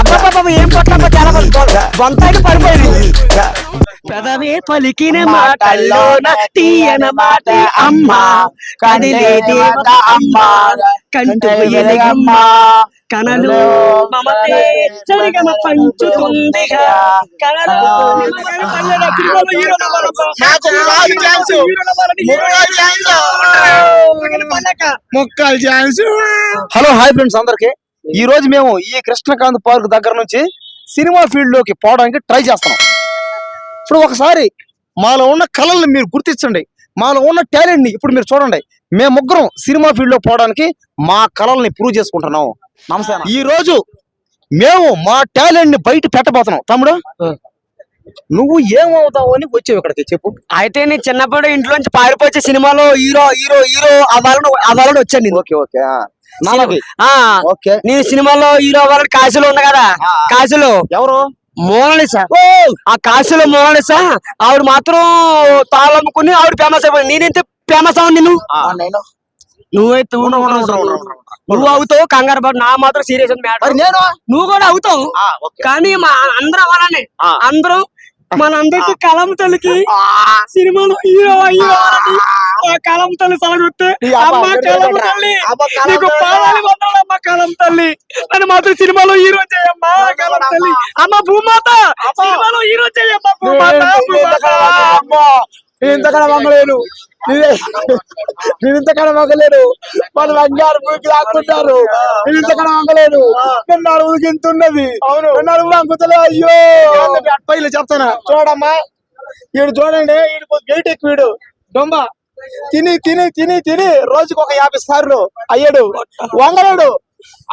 అబ్బాబాబు ఏం కొట్ల చాలా బొంతాయికి పడిపోయింది. పెదవే పలికిన మాటల్లోన తీయన మాట అమ్మ, కదిలే దేవత అమ్మ, కంటుకు ఎలుగమ్మ, కనలు మమతే సరిగమ పంచుతుందిగా, కనలు హలో హాయ్ ఫ్రెండ్స్ అందరికి. ఈ రోజు మేము ఈ కృష్ణకాంత్ పార్క్ దగ్గర నుంచి సినిమా ఫీల్డ్ లోకి పోవడానికి ట్రై చేస్తున్నాం. ఇప్పుడు ఒకసారి మాలో ఉన్న కళల్ని మీరు గుర్తించండి, మాలో ఉన్న టాలెంట్ ని ఇప్పుడు మీరు చూడండి. మేము ముగ్గురం సినిమా ఫీల్డ్ లో పోవడానికి మా కళల్ని ప్రూవ్ చేసుకుంటున్నాం. నమస్తే. ఈ రోజు మేము మా టాలెంట్ ని బయట పెట్టబోతున్నాం. తమ్ముడు నువ్వు ఏమవుతావు అని వచ్చావు ఇక్కడికి చెప్పు. అయితే నేను చిన్నప్పుడు ఇంట్లోంచి పారిపోయి సినిమాలో హీరో హీరో హీరో అవ్వాలని వచ్చాను. Okay okay okay. నేను సినిమాలో హీరో అవ్వాలని కాశీలో ఉన్నా కదా. కాశీలో ఎవరు? మోనాలిసా. ఆ కాశీలో మోనాలిసా ఆవిడ మాత్రం తాళమ్ముకుని ఆవిడ ఫేమస్ అయిపోయింది. నేనైతే ఫేమస్ అవ్వను. నువ్వైతే నువ్వు అవుతావు కంగారు పడు. నా మాత్రం సీరియస్ మ్యాటర్. నువ్వు కూడా అవుతావు. కానీ మా అందరూ అవ్వాలని అందరూ మనందరికి కలం తల్లికి సినిమాలో హీరో హీరో ఆ కలం తల్లి సలగొస్తే అమ్మ కలం తల్లి నీకు పాదాలు వందలమ్మ కలం తల్లి నన్ను మాత్రం సినిమాలో హీరో చేయమ్మా కలం తల్లి. అమ్మ భూమాత సినిమాలో హీరో చేయమ్మా భూమాత. ఇంతకన్నా మంగలేను, నేను ఇంతకన్నా మంగలేను. వాళ్ళు బంగారు పూకి లాక్కుంటారు. నేను ఇంతకన్నా మంగలేను. నేను నడువుకి ఇంత ఉన్నది. నడువు అంకుతలే. అయ్యో అట్పైలు చెప్తాను చూడమ్మా. వీడు చూడండి, వీడు గేట్ ఎక్కువ. వీడు దొంగ తిని తిని తిని తిని రోజుకు ఒక 50 సార్లు అయ్యాడు. వంగలేడు.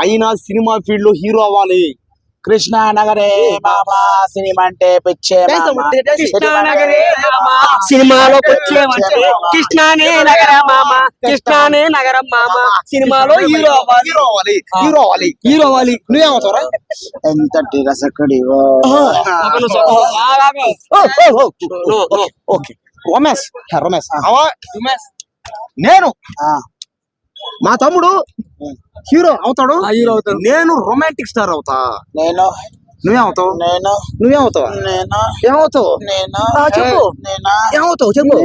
అయినా సినిమా ఫీల్డ్ లో హీరో అవ్వాలి. కృష్ణానగరే మామా సినిమా అంటే పిచ్చే కృష్ణానగరే సినిమాలోకి వచ్చేవంటే కృష్ణానే నగర మామ, కృష్ణానే నగరం మామ. సినిమాలో హీరో అవ్వాలి, హీరో అవ్వాలి, హీరో అవ్వాలి, హీరో అవ్వాలి. నువ్వేమవుతావురా? ఎంత టీరసక్కడి ఓకే రమేష్ రమేష్ నేను మా తమ్ముడు హీరో అవుతాడు. హీరో అవుతాడు. నేను రొమాంటిక్ స్టార్ అవుతా. నేను నువ్వేమవుతావు? నేను నువ్వేమవుతావా? నేను ఏమవుతావు? నేను చెప్పు. నేను ఏమవుతావు చెప్పు.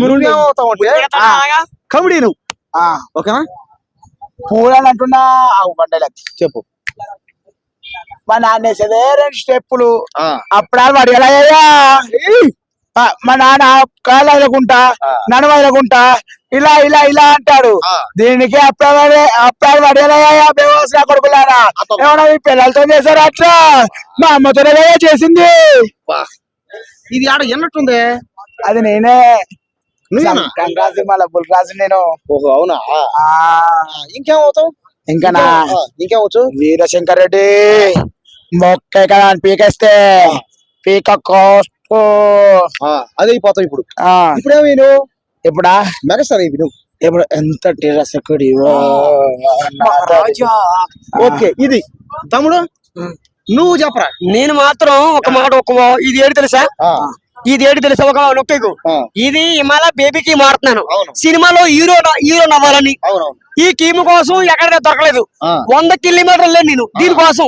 నువ్వేమవుతావు అంటే కమిడీ నువ్వు. ఓకేనా? పూలని అంటున్నా బండలకి చెప్పు. మా నాన్న వేసేదే 2 స్టెప్పులు. అప్పుడు వాడు ఎలా అయ్యా మా నాన్న కాళ్ళు వదలకుంటా నన్ను వదలకుంటా ఇలా ఇలా ఇలా అంటాడు. దీనికి అప్పుడు వాడు ఎలా బేవసా కొడుకులారా ఏమన్నా మీ పిల్లలతో చేశారు అట్లా? మా అమ్మతోనే చేసింది. ఇది ఆడ ఎన్నట్టుంది. అది నేనే కంగాసి మళ్ళా బుల్రాజు నేను. ఓహో అవునా? ఇంకేమవుతావు? ఇంకా ఇంకేమవచ్చు? వీరశంకర్ రెడ్డి మొక్క కదా పీకేస్తే పీక కోస్తూ అదే అయిపోతావు. ఇప్పుడు ఇప్పుడేమి నువ్వు ఇప్పుడా మెగాస్టార్ అయిపోయి నువ్వు. ఇప్పుడు ఎంత టీరసక్కడి. ఓకే ఇది తమ్ముడు నువ్వు చెప్పరా. నేను మాత్రం ఒక మాట ఇది ఏడు తెలుసా? ఇది ఏడు తెలుసా? ఒక నొక్కేకు ఇది హిమాల బేబీకి మారుతున్నాను. సినిమాలో హీరో హీరో నవ్వాలని ఈ కీము కోసం ఎక్కడ దొరకలేదు. 100 కిలోమీటర్లు నేను దీనికోసం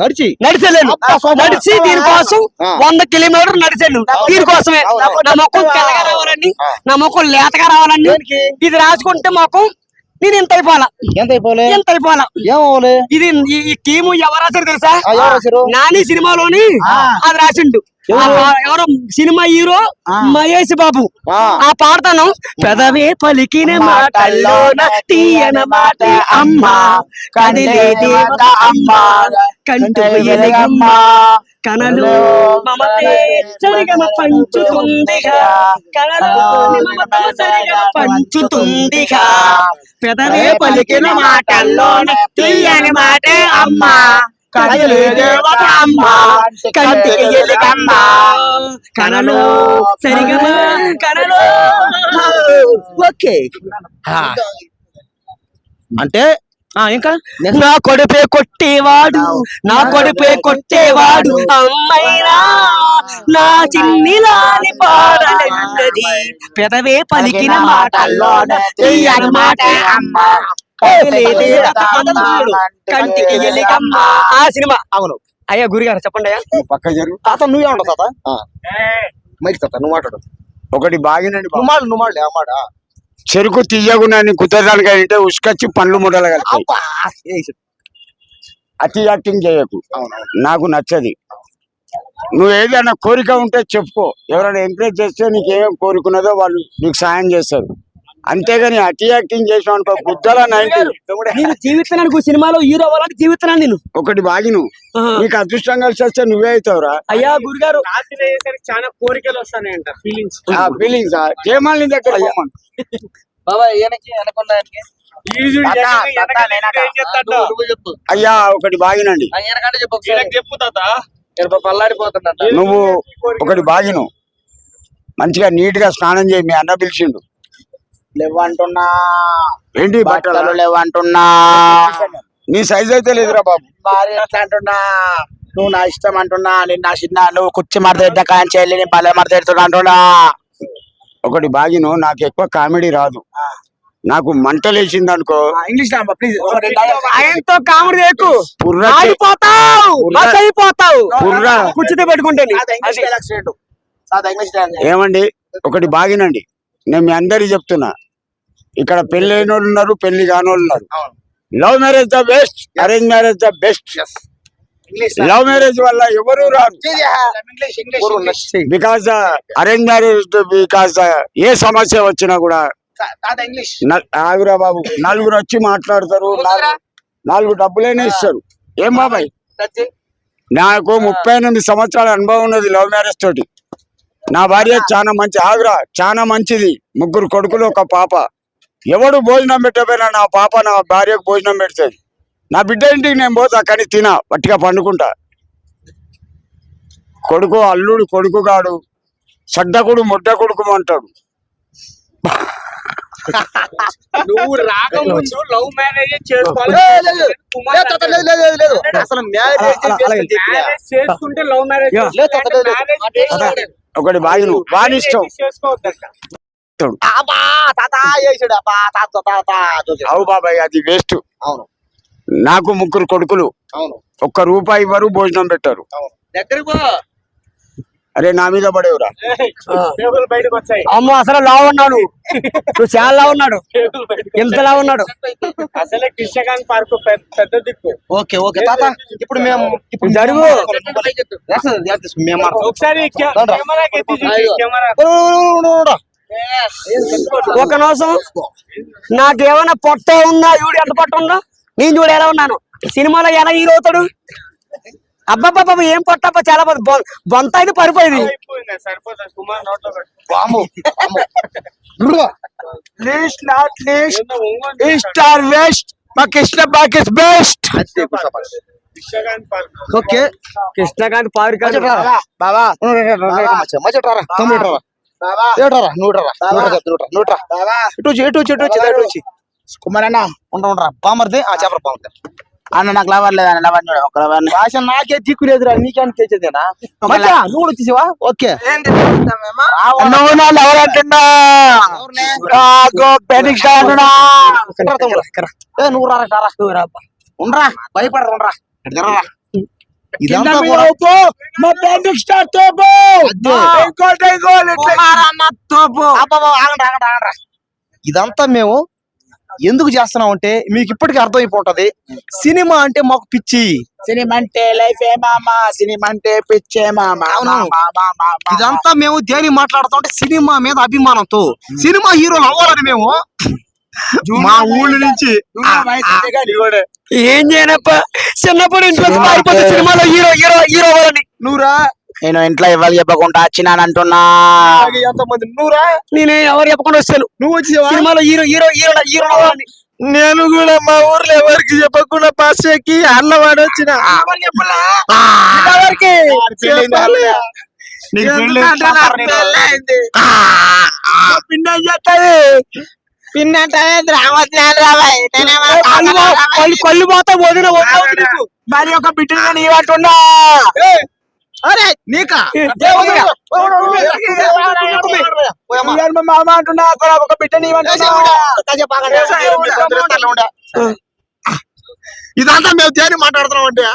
నడిచలేను. నడిచి దీనికోసం 100 కిలోమీటర్లు నడిచాను. దీనికోసమే నా ముఖం తెల్లగా రావాలని, నా ముఖం లేతగా రావాలని ఇది రాసుకుంటే ముఖం నేను ఎంత అయిపోవాలా. ఇది ఈ కీము ఎవరు రాశారు తెలుసా? నాని సినిమాలోని అది రాసిండు. ఎవరో సినిమా హీరో మహేష్ బాబు. ఆ పాడతాను. పెదవే పలికిన మాటల్లోన తీయన మాట అమ్మ, కదిలే దేవత అమ్మ, కంటుకు ఎలుగమ్మ, కనలు మమతే సరిగమ పంచుతుందిగా, కనలు మమతే సరిగమ పంచుతుందిగా. పెదవే పలికిన మాటల్లోన తీయని మాట అమ్మ, కదిలే దేవత అమ్మ, కంటికి ఎలుగమ్మ, కనలు సరిగమ కనలు. ఓకే అంటే ఇంకా నా కొడుపే కొట్టేవాడు, నా కొడుపే కొట్టేవాడు అమ్మైనా నా చిన్ని లాలి పాడలన్నది. పెదవే పలికిన మాటల్లోన తీయని మాట అమ్మ, కంటికి ఎలికమ్మ. ఆ సినిమా. అవును. అయ్యా గురుగారు చెప్పండి అయ్యా. పక్క జరుగు తాత, నువ్వేమంటావు తాత? మైక్ తాత నువ్వు మాట్లాడు. ఒకటి బాగినండి నువ్వు మాడలే ఆ మాట. చెరుకు తీయగునని కుదరడానికి అయితే ఉసుకొచ్చి పండ్లు ముడలగలుగుతాయి. అబ్బా! అతి యాక్టింగ్ చేయకు, అవును. నాకు నచ్చది. నువ్వు ఏదైనా కోరిక ఉంటే చెప్పుకో, ఎవరైనా ఎంకరేజ్ చేస్తే నీకు ఏం కోరుకున్నదో వాళ్ళు నీకు సాయం చేస్తారు. అంతేగాని అతి యాక్టింగ్ చేసావు అనుకో గుద్దల 90. నేను జీవితానికి సినిమాలో హీరో అవ్వాలని జీవితున్నాను నేను. ఒకటి బాగిను, నీకు అదృష్టం కలిసి వస్తే నువ్వే అవుతావురా. అయ్యా గురుగారు చాలా కోరికలు వస్తాయంట, ఫీలింగ్స్. ఆ ఫీలింగ్స్ జయమాలి దగ్గర పోమను. బాబా ఈయనకి అనుకున్నానికి అయ్యా ఒకటి బాగినండి, చెప్పు తాత. పల్లాడిపోతున్నా నువ్వు ఒకటి బాగిను, మంచిగా నీట్ గా స్నానం చేయి. మీ అన్న పిలిచిండు. లేవంటున్నా, ఏంటి బట్టలు బట్టలు లేవంటున్నా. నీ సైజ్ అయితే లేదురా బాబు. మరి ఎట్లా అంటున్నా, నువ్వు నా ఇష్టం అంటున్నా. నేను నా చిన్న నువ్వు కుర్చీ మడత కానీ చెల్లి నేను పల్లె మడత ఎడుతున్నా అంటున్నా. ఒకటి బాగిను, నాకు ఎక్కువ కామెడీ రాదు. నాకు మంటలేసింది అనుకో, ఇంగ్లీష్ ప్లీజ్. ఆయనతో కామెడీ ఎక్కువ పుర్ర అయిపోతావు, మస్ అయిపోతావు. పుర్ర కుర్చీతో పెట్టుకుంటే ఏమండి, ఒకటి బాగినండి, నేను మీ అందరికి చెప్తున్నా. ఇక్కడ పెళ్లి అయిన వాళ్ళు ఉన్నారు, పెళ్లి కాని వాళ్ళు ఉన్నారు. Love marriage the best, arrange marriage the best. Love marriage వల్ల ఎవరు రారు. బికాస్ అరేంజ్ మ్యారేజ్, బికాస్ ఏ సమస్య వచ్చినా కూడా ఆగురా బాబు, నలుగురు వచ్చి మాట్లాడతారు, నాలుగు డబ్బులైనా ఇస్తారు. ఏం బాబాయ్, నాకు 38 సంవత్సరాల అనుభవం ఉన్నది లవ్ మ్యారేజ్ తోటి. నా భార్య చాలా మంచి, ఆగురా, చాలా మంచిది. 3 కొడుకులు 1 పాప. ఎవడు భోజనం పెట్టకపోయినా నా పాప నా భార్యకు భోజనం పెడుతుంది. నా బిడ్డ ఇంటికి నేను పోతా, కానీ తినా పట్టిగా పండుకుంటా. కొడుకు అల్లుడు కొడుకు గాడు, సడ్డకుడు ముడ్డ కొడుకు అంటాడు. నువ్వు రాకముందు లవ్ మ్యారేజ్ అసలు మ్యారేజ్ చేసుకుంటే లవ్ మ్యారేజ్ ఒకటి బాగిను, వాని ఇష్టం. అవు బాబాయ్, అది వేస్ట్. అవును. నాకు 3 కొడుకులు, అవును. 1 రూపాయి ఇవ్వరు, భోజనం పెట్టారు. దగ్గరకు అరే నా మీద పడేవురా. బయటకు వచ్చాయి. అమ్మ అసలు లావు ఉన్నాడు, నువ్వు చాలా లావు ఉన్నాడు. ఎంత లావు ఉన్నాడు అసలే కృష్ణకాంత్ పార్క్ పెద్ద దిక్కు. ఓకే ఓకే తాత, ఇప్పుడు మేము జరుగు. ఒకసారి ఒక నిమిషం, నాకేమైనా పొట్ట ఉందా? చూడు ఎంత పొట్ట ఉందో. నేను చూడు ఎలా ఉన్నాను. సినిమాలో ఎలా హీరో అవుతాడు? అబ్బాబ్బా ఏం పొట్టబ్బ, చాలా బొంత అయితే పడిపోయింది. ఈస్ట్ ఆర్ వెస్ట్, మా Krishna park is best. Okay Krishnakanth park బాబా కుమారన్న ఉండరా బామర్ది ఆ చేపల బామర్ది అన్న నాకు లవర్ లేదన్న, లవర్ ఒక లవర్ భాష నాకే దిక్కు లేదురా, నీకేం తెచ్చేదేనా? నువ్వు కూడా తీసేవా? ఓకే నువ్వు నా లవర్ అంటున్నా. నువ్వు రారా ఉండరా, భయపడరా, ఉండరా, ఇదంతా ఇదంతా మేము ఎందుకు చేస్తున్నాం అంటే మీకు ఇప్పటికీ అర్థమైపోతుంది. సినిమా అంటే మాకు పిచ్చి. సినిమా అంటే లైఫ్ ఏ మామా, సినిమా అంటే పిచ్చే మామా. ఇదంతా మేము దేని మాట్లాడుతాం అంటే సినిమా మీద అభిమానంతో, సినిమా హీరోలు అవ్వాలని మేము మా ఊళ్ళ నుంచి ఏం చేయనప్ప, చిన్నప్పుడు ఇంట్లో పారిపోతే సినిమాలో హీరో హీరో హీరో అవ్వాలని. నువ్వురా, నేను ఇంట్లో ఎవరు చెప్పకుండా వచ్చినానంటున్నా. ఎంతమంది నువ్వురా, నేను ఎవరు చెప్పకుండా వచ్చాను. నువ్వు వచ్చేవా? సినిమాలో హీరో హీరో హీరో హీరో అవ్వాలని. నేను కూడా మా ఊర్లో ఎవరికి చెప్పకుండా పాస్కి అల్లవాడు వచ్చిన కళ్ళు పోతా వదిన మరి ఒక బిడ్డగా నీవంటున్నా. అరే నీకా మామ అంటున్నా, ఒక బిడ్డ నీవంటున్నా. ఇదంతా మేము దేని మాట్లాడుతున్నాం అంటే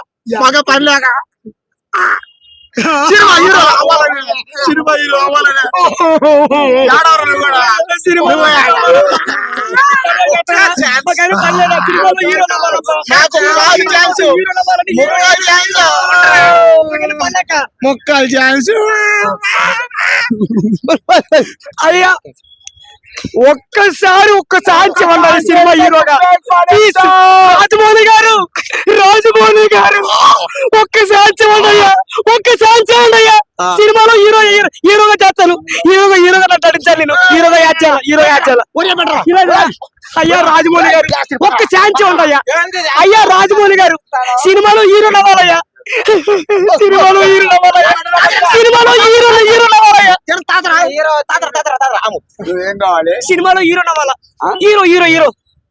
మగ పని లేక సినిమా హీరో అవ్వాలని ఏడవరు కూడా. ముక్కలు ఛాన్స్ అయ్యా ఒక్కసారి ఉండాలి సినిమా హీరోగా. ప్లీజ్ రాజమౌళి గారు ఒక్కసారి ఉండయ్యా, సినిమాలో హీరోగా చేస్తాను, హీరోగా నటించాలి, నేను హీరోగా యాచాల. అయ్యా రాజమౌళి గారు ఒక్క ఛాన్స్ ఉండయ్యా. అయ్యా రాజమౌళి గారు సినిమాలో హీరో నవ్వాలయ్యా, సినిమాలో హీరో నవ్వాలయ్యా. ఏం కావాలి? సినిమాలో హీరో నవ్వాలా? హీరో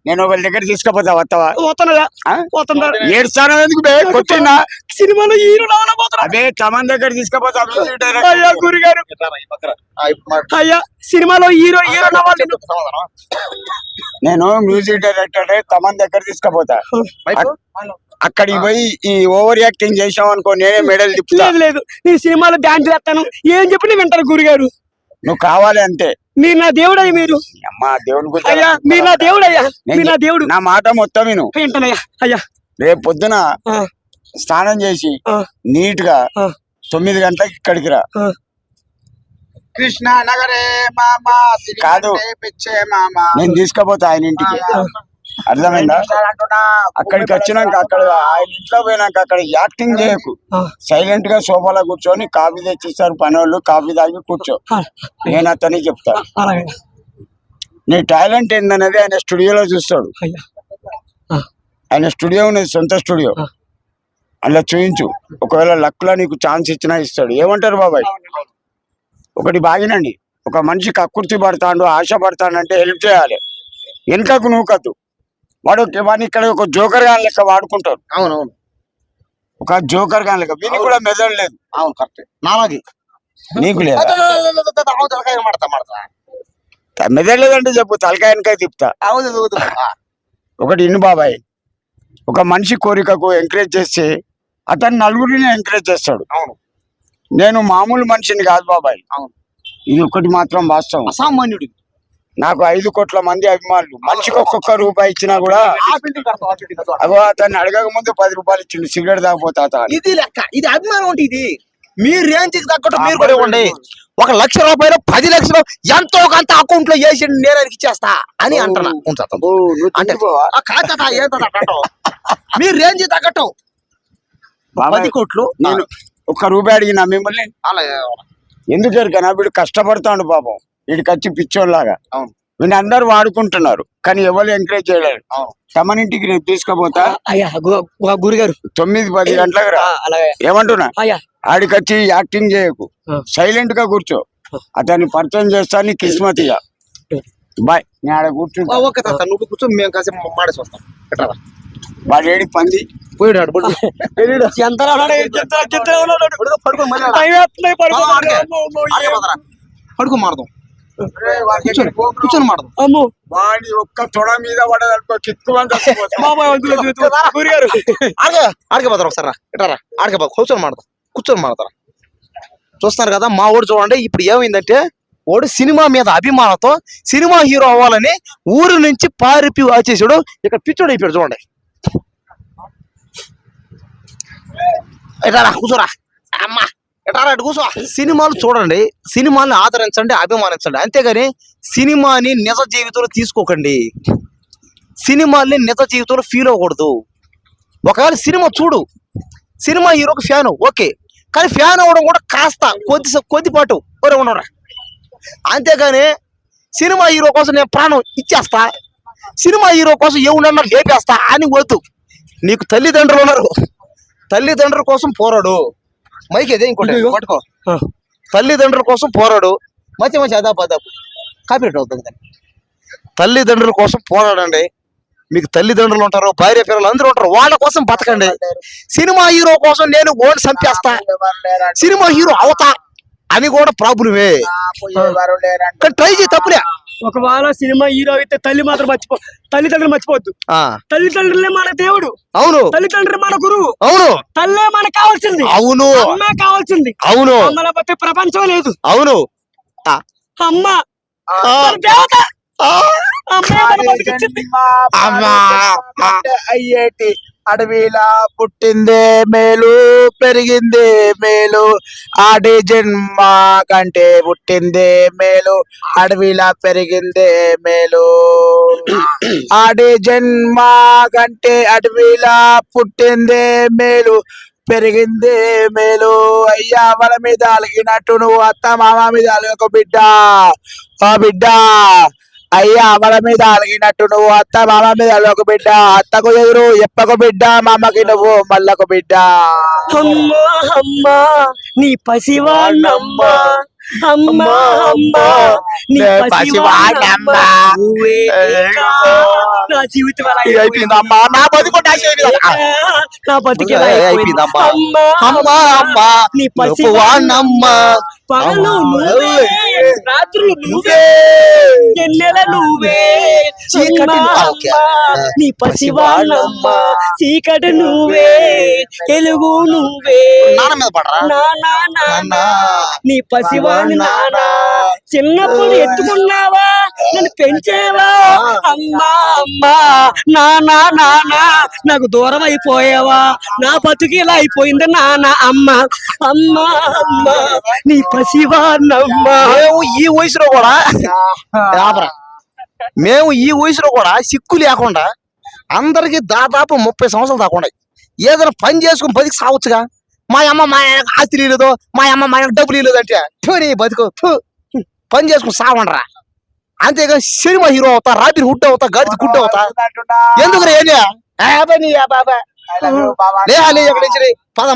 నేను ఒకరి దగ్గర తీసుకుపోతా, వస్తావా? పోతున్నా ఏడ్చాను ఎందుకు బే? కొట్టినా సినిమాలో హీరో నవ్వాలా? అదే తమన్ దగ్గర తీసుకుపోతా. అయ్యా గురుగారు, అయ్యా సినిమాలో హీరో నవ్వాలి. నేను మ్యూజిక్ డైరెక్టర్ తమన్ దగ్గర తీసుకుపోతా. అక్కడికి పోయి ఈ ఓవర్ యాక్టింగ్ చేసాం అనుకో, నేనే మెడల్ తిప్పుతా. లేదు నేను సినిమాలో డాన్స్ చేస్తాను, ఏం చెప్పి నేను వింటాను గురుగారు. నువ్వు కావాలి అంతే. మీరు నా దేవుడయ్య, మీరు అమ్మా దేవుని గురించి. అయ్యా మీరు నా దేవుడయ్యా, మీరు నా దేవుడు. నా మాట మొత్తం విను. వింటానయ్యా. అయ్యా రేపు పొద్దున స్నానం చేసి నీట్ గా 9 గంటలకు ఇక్కడికి రా. కృష్ణ నగరే మామా కాదు, నేను తీసుకుపోతా ఆయన ఇంటికి. అర్థమైందా? అక్కడికి వచ్చినాక అక్కడ ఆయన ఇంట్లో పోయినాక అక్కడ యాక్టింగ్ చేయకు. సైలెంట్ గా సోఫాలో కూర్చొని కాఫీ తెచ్చిస్తారు పనోళ్ళు, కాఫీ తాగి కూర్చో. నేను అతని చెప్తా. నీ టాలెంట్ ఏందనేది ఆయన స్టూడియోలో చూస్తాడు. ఆయన స్టూడియో ఉన్నది, సొంత స్టూడియో. అలా చూయించు. ఒకవేళ లక్ లో నీకు ఛాన్స్ ఇచ్చినా ఇస్తాడు. ఏమంటారు బాబాయ్? ఒకటి బాగినండి, ఒక మనిషి కక్కుర్తి పడతాడు, ఆశ పడతాడు అంటే హెల్ప్ చేయాలి. వెనుకకు నూకద్దు. వాడిని ఇక్కడ ఒక జోకర్ గాని లెక్క వాడుకుంటారు. అవునవును, ఒక జోకర్ గాని లెక్క. వీనికి కూడా మెదడు లేదు. అవును కరెక్ట్. నాలాగే నీకు లేదు. మెదడు లేదంటే చెప్పు, తలకాయ వెనకాయ తిప్పుతా. ఒకటి ఇన్ని బాబాయ్, ఒక మనిషి కోరికకు ఎంకరేజ్ చేస్తే అతను నలుగురిని ఎంకరేజ్ చేస్తాడు. అవును, నేను మామూలు మనిషిని కాదు బాబాయ్. అవును, ఇది ఒకటి మాత్రం వాస్తవం. అసామాన్యుడి. నాకు 5 కోట్ల మంది అభిమానులు. మనిషికి ఒక్కొక్క రూపాయి ఇచ్చినా కూడా అగో అతన్ని అడగక ముందు 10 రూపాయలు ఇచ్చిండు సిగరెట్ తాగిపోతా. ఇది లెక్క, ఇది అభిమానం అంటే. ఇది మీ రేంజ్ కి తగ్గట్టు మీరు కూడా ఇవ్వండి. 1 లక్ష రూపాయలు 10 లక్షలు ఎంతో కొంత అకౌంట్ లో వేసి నేను ఆయనకి ఇచ్చేస్తా అని అంటున్నా. అంటే మీ రేంజ్ తగ్గట్టు 10 కోట్లు. నేను 1 రూపాయి అడిగినా మిమ్మల్ని. ఎందుకు ఎరకనా? వీడు కష్టపడతాడు పాపం. వీడికి వచ్చి పిచ్చోళ్ళలాగా. వీడిని అందరు వాడుకుంటున్నారు, కానీ ఎవరు ఎంకరేజ్ చేయలేరు. తమనింటికి రేపు తీసుకుపోతా. అయ్యా గురుగారు 9-10 గంటలకు రా. ఏమంటున్నా? ఆడికి వచ్చి యాక్టింగ్ చేయకు, సైలెంట్ గా కూర్చో. అతన్ని పరిచయం చేస్తా. నీ కిస్మత్ ఇక బాయ్. నేను ఆడ కూర్చుంటా. నువ్వు కూర్చో, మేము కాసేపు మాడేసి వస్తాం. వాడు ఏడి పంది పోయాడు. పడుకో మాడదాం, కూర్చొని మాడదాం. వాడి ఒక్క తొడ మీద పడదనుకో కిత్తుకుంటా. ఆడికే పోతారా ఒకసారి? ఇటారా ఆడికే పో, కూర్చొని మాడతారా? చూస్తున్నారు కదా మా ఓడు. చూడండి ఇప్పుడు ఏమైందంటే, ఓడు సినిమా మీద అభిమానంతో సినిమా హీరో అవ్వాలని ఊరు నుంచి పారిపి వచ్చేసాడు. ఇక్కడ పిచ్చోడు అయిపోయాడు. చూడండి, ఎటారా కూర్చోరా అమ్మా, ఎటారా ఇటు కూర్చో. సినిమాలు చూడండి, సినిమాని ఆదరించండి, అభిమానించండి. అంతేగాని సినిమాని నిజ జీవితంలో తీసుకోకండి. సినిమాల్ని నిజ జీవితంలో ఫీల్ అవ్వకూడదు. ఒకవేళ సినిమా చూడు, సినిమా హీరోకి ఫ్యాన్ ఓకే, కానీ ఫ్యాన్ అవ్వడం కూడా కాస్త కొద్దిపాటు ఉండరా. అంతేగాని సినిమా హీరో కోసం నేను ప్రాణం ఇచ్చేస్తా, సినిమా హీరో కోసం ఏమున్నా లేపేస్తా అని వద్దు. నీకు తల్లిదండ్రులు ఉన్నారు, తల్లిదండ్రుల కోసం పోరాడు. మైక్ ఏదే ఇంకోటి పట్టుకో. తల్లిదండ్రుల కోసం పోరాడు. మంచి అదాపు కాపీరేట్ అవుతుంది. కానీ తల్లిదండ్రుల కోసం పోరాడండి. మీకు తల్లిదండ్రులు ఉంటారు, భార్య పిల్లలు అందరూ ఉంటారు, వాళ్ళ కోసం బతకండి. సినిమా హీరో కోసం నేను ఓడి చంపేస్తా, సినిమా హీరో అవుతా అని కూడా ప్రాబ్లమే. కానీ ట్రై చేయి, తప్పులే. ఒకవేళ సినిమా హీరో అయితే తల్లి మాత్రం తల్లిదండ్రులు మర్చిపోవద్దు. ఆ, తల్లిదండ్రులే మన దేవుడు, అవును తల్లిదండ్రులు మన గురువు, అవును తల్లే మనకు కావాల్సింది, అవును అమ్మే కావాల్సింది. అవును అమ్మల బట్టి ప్రపంచం లేదు. అవును అమ్మ ఆ, మన దేవత, ఆ, అమ్మే మన బతికిచ్చింది. అమ్మా. అయ్యేటి అడవిలా పుట్టిందే మేలు, పెరిగిందే మేలు, ఆడి జన్మ కంటే పుట్టిందే మేలు, అడవిలా పెరిగిందే మేలు. ఆడి జన్మ కంటే అడవిలా పుట్టిందే మేలు, పెరిగిందే మేలు. అయ్యా మన మీద అలిగినట్టు నువ్వు అత్త మామ మీద అలగకు బిడ్డ, ఆ బిడ్డ. అయ్యా మన మీద అలిగినట్టు నువ్వు అత్త మామ మీద అలగకు బిడ్డ. అత్తకు ఎదురు ఎప్పకు బిడ్డ, మామకి నువ్వు మళ్ళకు బిడ్డ. అమ్మా అమ్మా నీ పసివాణ్ణమ్మా, అమ్మా అమ్మా నీ పసివాణ్ణమ్మా, నువ్వే ఇంకా నా జీవితం అలా అయిపోయిందమ్మా, నా బతుకు నాశనం అయిపోయిందమ్మా. నా బతికే అయిపోయిందమ్మా. అమ్మా అమ్మా అమ్మా నీ పసివాణ్ణమ్మా, పగలు నువ్వే, రాత్రులు నువ్వే, ఎన్నెల నువ్వే, చీకటి అమ్మా, ఓకే. అమ్మా, నీ పసివాళ్ళమ్మా, చీకటి నువ్వే, తెలుగు నువ్వే, నాన్న మీద పడరా నానా నానా నాన్నా. నీ పసివాణ్ణి నానా, చిన్నప్పుడు ఎత్తుకున్నావా, నన్ను పెంచేవా, అమ్మా అమ్మా, నానా నానా నాకు దూరం అయిపోయావా, నా బతుకు ఇలా అయిపోయింది నాన్న. అమ్మ అమ్మా అమ్మా నీ పసివాణ్ణమ్మా. మేము ఈ వయసులో కూడా ఆపరా. మేము ఈ వయసులో కూడా సిక్కు లేకుండా అందరికి దాదాపు 30 సంవత్సరాలు దాకా ఉన్నాయి. ఏదైనా పని చేసుకుని బతికి సావచ్చుగా. మా అమ్మ మా ఆయనకు ఆస్తి లేదు, మా అమ్మ మా ఆయనకు డబ్బులు లేదు అంటే నీ బతుకు పని చేసుకుని సావండరా. అంతేగాని సినిమా హీరో అవుతా, రాత్రి హుడ్ అవుతా, గడిచి గుడ్డ అవుతా. ఎందుకు రే బాబా I love you, బాబా. లే ఎక్కడి నుంచి పదమ్మ.